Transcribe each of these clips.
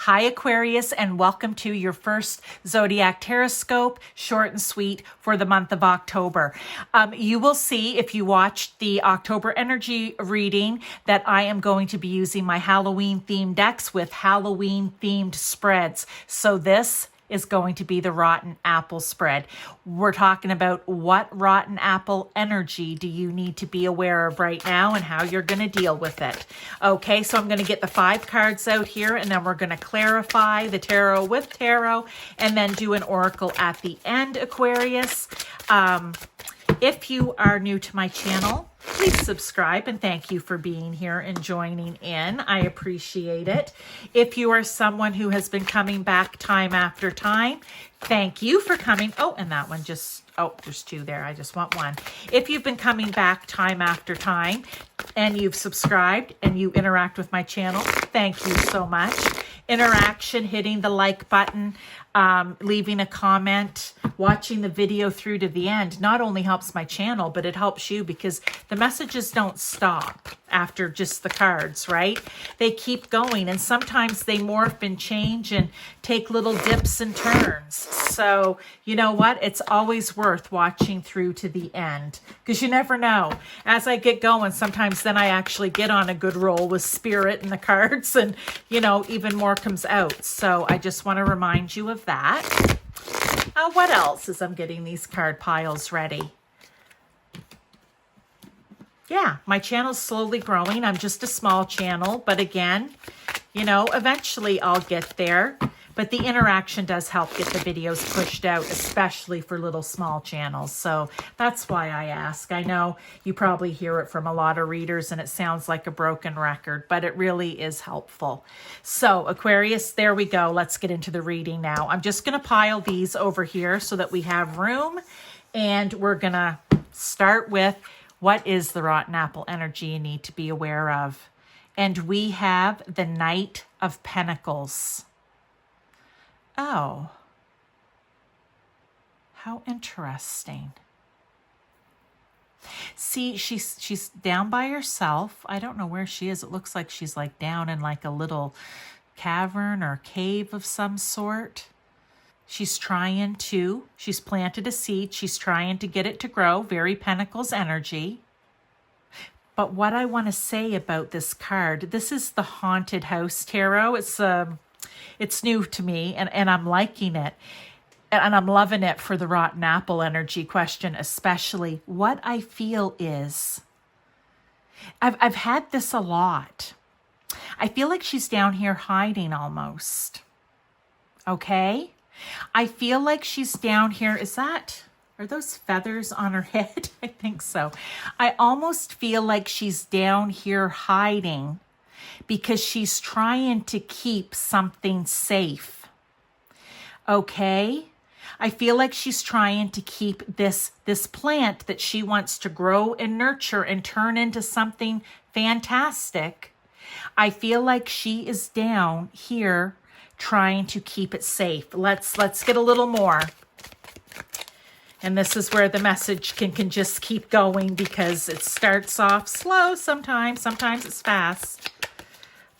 Hi Aquarius, and welcome to your first Zodiac Terrascope, short and sweet, for the month of October. You will see if you watched the October energy reading that I am going to be using my Halloween themed decks with Halloween themed spreads. So this is going to be the rotten apple spread. We're talking about what rotten apple energy do you need to be aware of right now and how you're going to deal with it. Okay, so I'm going to get the 5 cards out here, and then we're going to clarify the tarot with tarot and then do an oracle at the end, Aquarius. If you are new to my channel, please subscribe, and thank you for being here and joining in. I appreciate it. If you are someone who has been coming back time after time, thank you for coming. Oh, and that one just, oh, there's 2 there. I just want 1. If you've been coming back time after time and you've subscribed and you interact with my channel, thank you so much. Interaction, hitting the like button, leaving a comment, watching the video through to the end not only helps my channel, but it helps you because the messages don't stop after just the cards, right? They keep going, and sometimes they morph and change and take little dips and turns. So you know what? It's always worth watching through to the end because you never know. As I get going, sometimes then I actually get on a good roll with spirit and the cards, and you know, even more comes out. So I just want to remind you of that. What else as I'm getting these card piles ready? Yeah, my channel's slowly growing. I'm just a small channel, but again, you know, eventually I'll get there. But the interaction does help get the videos pushed out, especially for little small channels. So that's why I ask. I know you probably hear it from a lot of readers and it sounds like a broken record, but it really is helpful. So Aquarius, there we go. Let's get into the reading now. I'm just going to pile these over here so that we have room. And we're going to start with what is the rotten apple energy you need to be aware of. And we have the Knight of Pentacles. Oh, how interesting. See, she's down by herself. I don't know where she is. It looks like she's like down in like a little cavern or cave of some sort. She's planted a seed. She's trying to get it to grow. Very Pentacles energy. But what I want to say about this card, this is the Haunted House Tarot. It's new to me, and I'm liking it. And I'm loving it for the rotten apple energy question, especially. What I feel is, I've had this a lot. I feel like she's down here hiding almost. Okay? I feel like she's down here. Are those feathers on her head? I think so. I almost feel like she's down here hiding because she's trying to keep something safe. Okay? I feel like she's trying to keep this plant that she wants to grow and nurture and turn into something fantastic. I feel like she is down here trying to keep it safe. Let's get a little more. And this is where the message can just keep going because it starts off slow sometimes it's fast.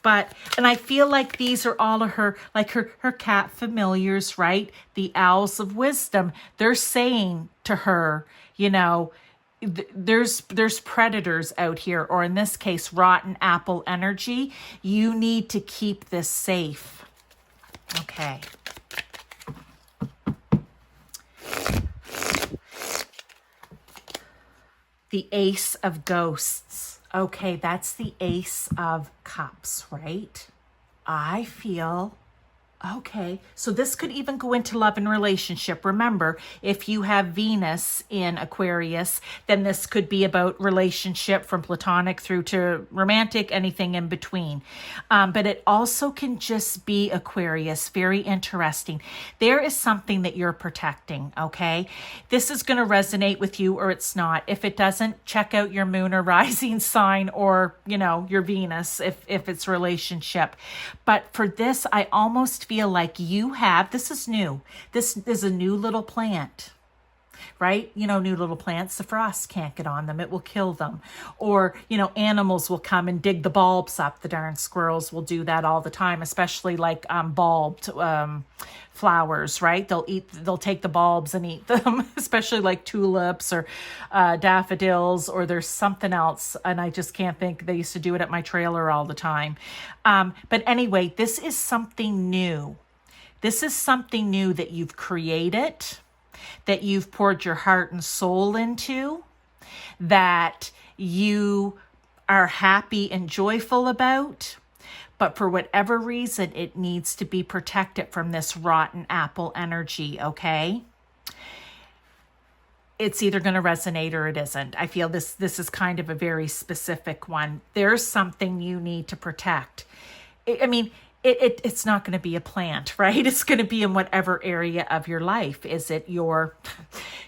And I feel like these are all of her, like her cat familiars, right? The owls of wisdom. They're saying to her, you know, there's predators out here, or in this case, rotten apple energy. You need to keep this safe. Okay. The Ace of Ghosts. Okay, that's the Ace of Cups, right? I feel, okay, so this could even go into love and relationship. Remember, if you have Venus in Aquarius, then this could be about relationship from platonic through to romantic, anything in between. But it also can just be Aquarius. Very interesting. There is something that you're protecting, okay? This is going to resonate with you or it's not. If it doesn't, check out your moon or rising sign or, you know, your Venus if it's relationship. But for this, I almost feel like you have, this is new. This is a new little plant. right? New little plants, the frost can't get on them. It will kill them. Or, animals will come and dig the bulbs up. The darn squirrels will do that all the time, especially like bulbed flowers, right? They'll take the bulbs and eat them, especially like tulips or daffodils, or there's something else. And I just can't think. They used to do it at my trailer all the time. But anyway, this is something new. This is something new that you've created, that you've poured your heart and soul into, that you are happy and joyful about. But for whatever reason, it needs to be protected from this rotten apple energy, okay? It's either going to resonate or it isn't. I feel this is kind of a very specific one. There's something you need to protect. It's not going to be a plant, right? It's going to be in whatever area of your life. Is it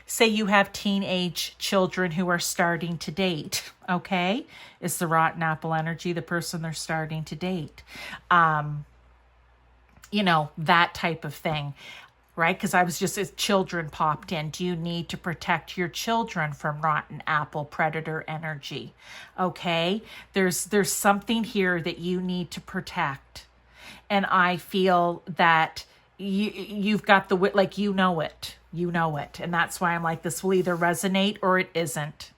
say you have teenage children who are starting to date, okay? Is the rotten apple energy the person they're starting to date? That type of thing, right? Because as children popped in. Do you need to protect your children from rotten apple predator energy? Okay? There's something here that you need to protect. And I feel that you've got it. You know it. And that's why I'm like, this will either resonate or it isn't.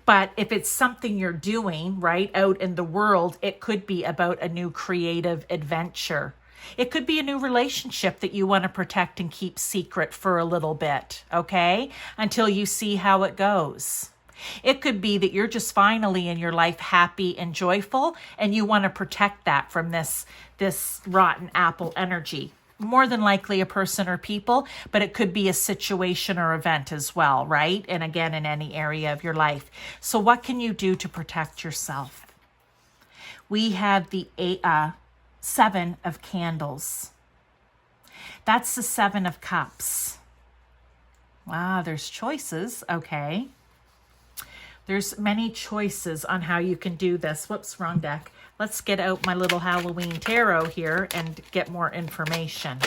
But if it's something you're doing, right, out in the world, it could be about a new creative adventure. It could be a new relationship that you want to protect and keep secret for a little bit, okay? Until you see how it goes. It could be that you're just finally in your life happy and joyful, and you want to protect that from this rotten apple energy. More than likely a person or people, but it could be a situation or event as well, right? And again, in any area of your life. So what can you do to protect yourself? We have the 7 of candles. That's the 7 of cups. Wow, there's choices. Okay. There's many choices on how you can do this. Whoops, wrong deck. Let's get out my little Halloween tarot here and get more information.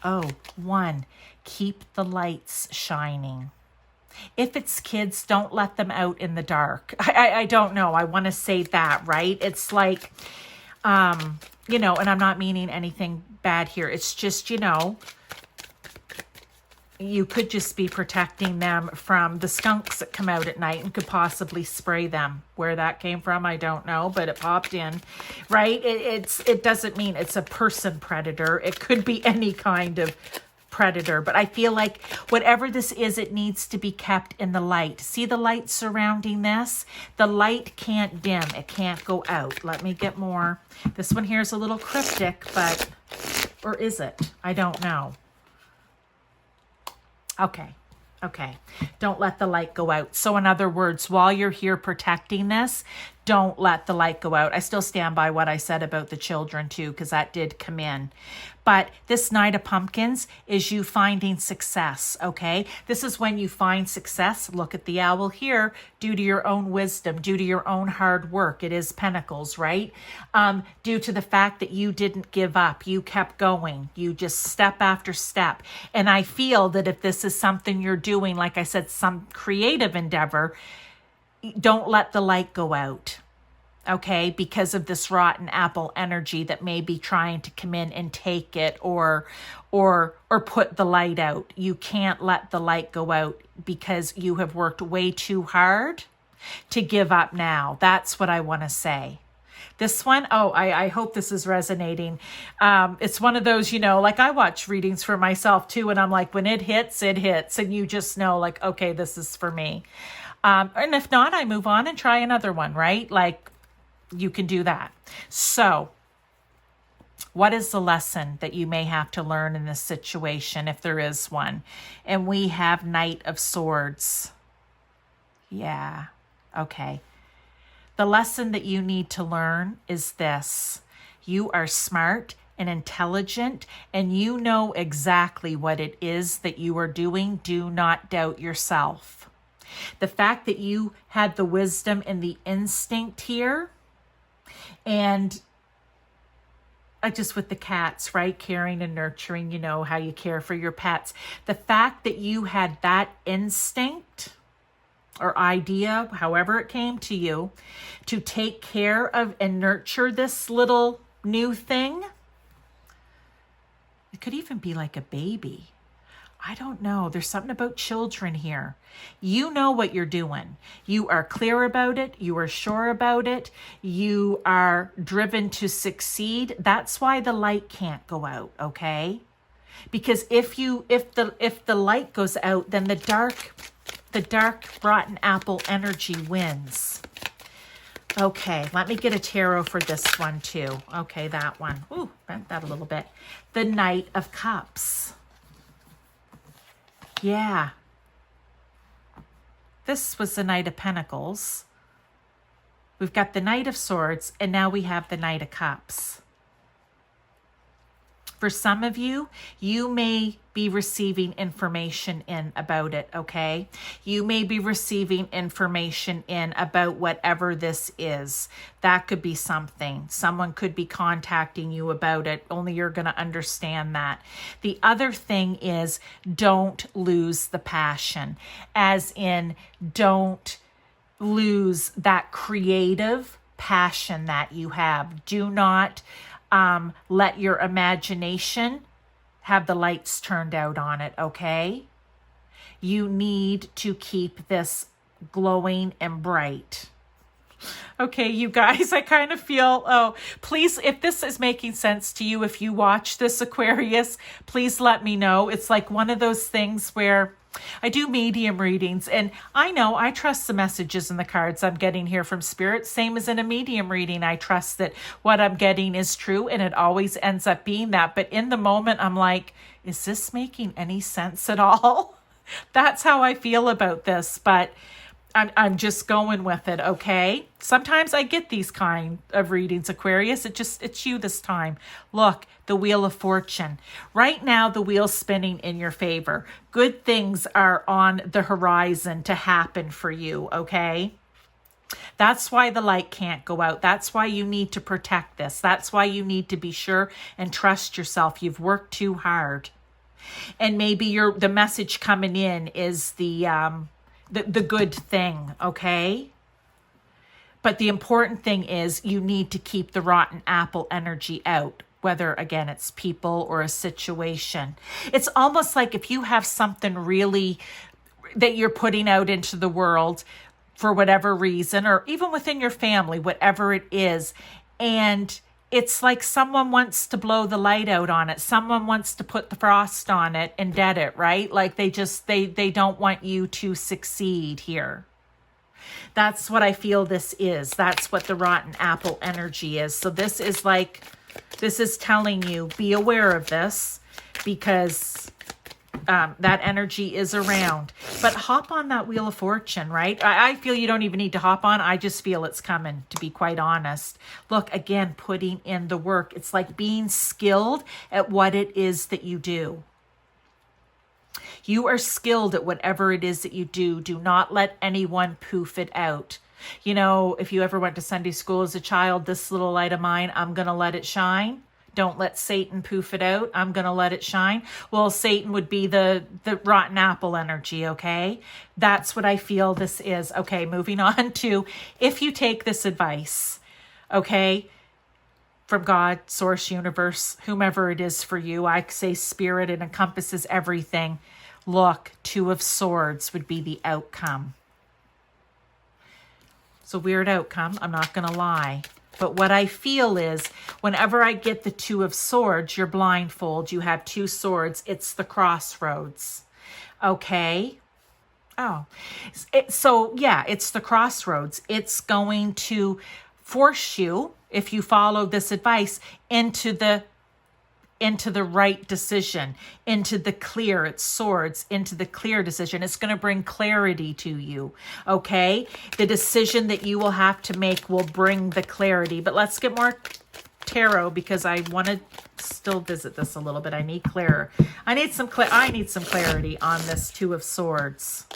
Oh, 1, keep the lights shining. If it's kids, don't let them out in the dark. I don't know. I want to say that, right? It's like, and I'm not meaning anything bad here. It's just, you could just be protecting them from the skunks that come out at night and could possibly spray them. Where that came from, I don't know, but it popped in, right? It doesn't mean it's a person predator. It could be any kind of predator, but I feel like whatever this is, it needs to be kept in the light. See the light surrounding this? The light can't dim. It can't go out. Let me get more. This one here is a little cryptic, or is it? I don't know. Okay. Don't let the light go out. So in other words, while you're here protecting this, don't let the light go out. I still stand by what I said about the children too, because that did come in. But this Knight of Pumpkins is you finding success, okay? This is when you find success. Look at the owl here. Due to your own wisdom, due to your own hard work. It is Pentacles, right? Due to the fact that you didn't give up. You kept going. You just step after step. And I feel that if this is something you're doing, like I said, some creative endeavor, don't let the light go out. Okay, because of this rotten apple energy that may be trying to come in and take it or put the light out. You can't let the light go out because you have worked way too hard to give up now. That's what I want to say. This one, I hope this is resonating. It's one of those, like I watch readings for myself too, and I'm like, when it hits, and you just know, like, okay, this is for me. And if not, I move on and try another one, right? Like, you can do that. So, what is the lesson that you may have to learn in this situation, if there is one? And we have Knight of Swords. Yeah, okay. The lesson that you need to learn is this. You are smart and intelligent, and you know exactly what it is that you are doing. Do not doubt yourself. The fact that you had the wisdom and the instinct here, and just with the cats, right? Caring and nurturing, you know, how you care for your pets. The fact that you had that instinct or idea, however it came to you, to take care of and nurture this little new thing. It could even be like a baby. I don't know. There's something about children here. You know what you're doing. You are clear about it. You are sure about it. You are driven to succeed. That's why the light can't go out, okay? Because if the light goes out, then the dark rotten apple energy wins. Okay, let me get a tarot for this one too. Okay, that one. Ooh, bent that a little bit. The Knight of Cups. Yeah. This was the Knight of Pentacles. We've got the Knight of Swords, and now we have the Knight of Cups. For some of you, you may be receiving information in about it, okay? You may be receiving information in about whatever this is. That could be something. Someone could be contacting you about it. Only you're going to understand that. The other thing is, don't lose the passion. As in, don't lose that creative passion that you have. Do not let your imagination have the lights turned out on it, okay? You need to keep this glowing and bright. Okay, you guys, I kind of feel, please, if this is making sense to you, if you watch this, Aquarius, please let me know. It's like one of those things where I do medium readings, and I know I trust the messages and the cards I'm getting here from Spirit. Same as in a medium reading, I trust that what I'm getting is true, and it always ends up being that. But in the moment, I'm like, is this making any sense at all? That's how I feel about this, but I'm just going with it, okay? Sometimes I get these kind of readings, Aquarius. It's you this time. Look, the Wheel of Fortune. Right now, the wheel's spinning in your favor. Good things are on the horizon to happen for you, okay? That's why the light can't go out. That's why you need to protect this. That's why you need to be sure and trust yourself. You've worked too hard. And maybe the message coming in is the good thing, okay? But the important thing is you need to keep the rotten apple energy out, whether, again, it's people or a situation. It's almost like if you have something really that you're putting out into the world for whatever reason, or even within your family, whatever it is, and it's like someone wants to blow the light out on it. Someone wants to put the frost on it and dead it, right? Like they don't want you to succeed here. That's what I feel this is. That's what the rotten apple energy is. So this is telling you, be aware of this, because that energy is around. But hop on that Wheel of Fortune, right? I feel you don't even need to hop on. I just feel it's coming, to be quite honest. Look, again, putting in the work. It's like being skilled at what it is that you do. You are skilled at whatever it is that you do. Do not let anyone poof it out. You know, if you ever went to Sunday school as a child, this little light of mine, I'm going to let it shine. Don't let Satan poof it out. I'm going to let it shine. Well, Satan would be the rotten apple energy, okay? That's what I feel this is. Okay, moving on to, if you take this advice, okay, from God, source, universe, whomever it is for you, I say spirit, it encompasses everything. Look, Two of Swords would be the outcome. It's a weird outcome, I'm not going to lie. But what I feel is, whenever I get the Two of Swords, you're blindfold, you have two swords, it's the crossroads. Okay? Oh. So, yeah, it's the crossroads. It's going to force you, if you follow this advice, into the right decision, into the clear, it's swords, into the clear decision. It's going to bring clarity to you, okay? The decision that you will have to make will bring the clarity. But let's get more tarot, because I want to still visit this a little bit. I need clearer. I need some clarity on this Two of Swords.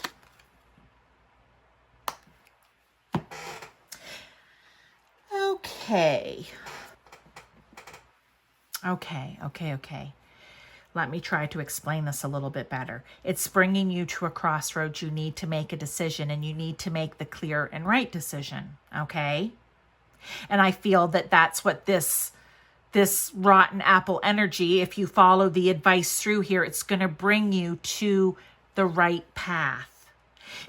Okay. Okay. Let me try to explain this a little bit better. It's bringing you to a crossroads. You need to make a decision, and you need to make the clear and right decision. Okay. And I feel that that's what this rotten apple energy, if you follow the advice through here, it's going to bring you to the right path.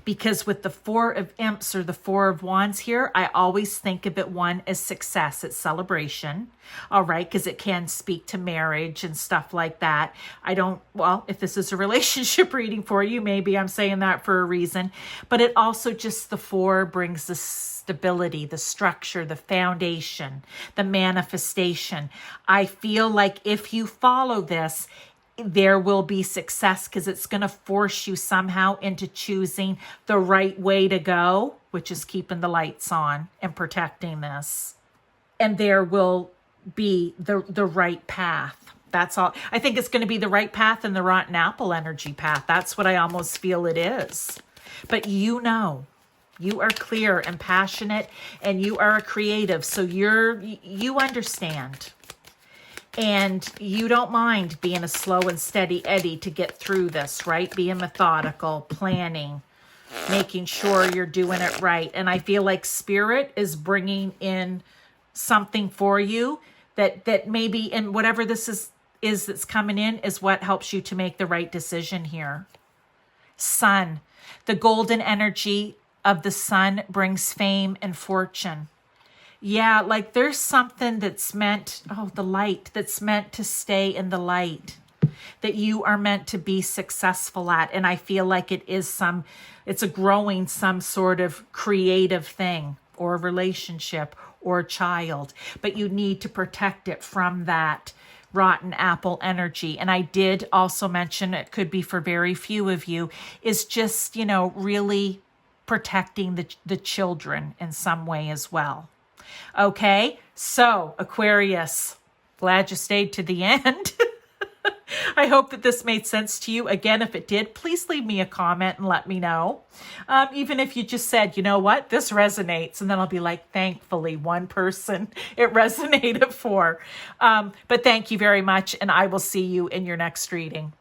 Because with the Four of Imps or the Four of Wands here, I always think of it, one, as success, it's celebration, all right, because it can speak to marriage and stuff like that. Well, if this is a relationship reading for you, maybe I'm saying that for a reason, but it also just, the four brings the stability, the structure, the foundation, the manifestation. I feel like if you follow this, there will be success, because it's going to force you somehow into choosing the right way to go, which is keeping the lights on and protecting this. And there will be the right path. That's all. I think it's going to be the right path and the rotten apple energy path. That's what I almost feel it is. But you are clear and passionate, and you are a creative. So you understand. And you don't mind being a slow and steady Eddie to get through this, right? Being methodical, planning, making sure you're doing it right. And I feel like Spirit is bringing in something for you that maybe, and whatever this is that's coming in, is what helps you to make the right decision here. Sun. The golden energy of the sun brings fame and fortune. Yeah, like there's something that's meant, the light, that's meant to stay in the light, that you are meant to be successful at. And I feel like it's a growing, some sort of creative thing, or a relationship, or a child, but you need to protect it from that rotten apple energy. And I did also mention, it could be for very few of you, is just, really protecting the children in some way as well. Okay, so Aquarius, glad you stayed to the end. I hope that this made sense to you. Again, if it did, please leave me a comment and let me know. Even if you just said, you know what, this resonates, and then I'll be like, thankfully, one person it resonated for. But thank you very much, and I will see you in your next reading.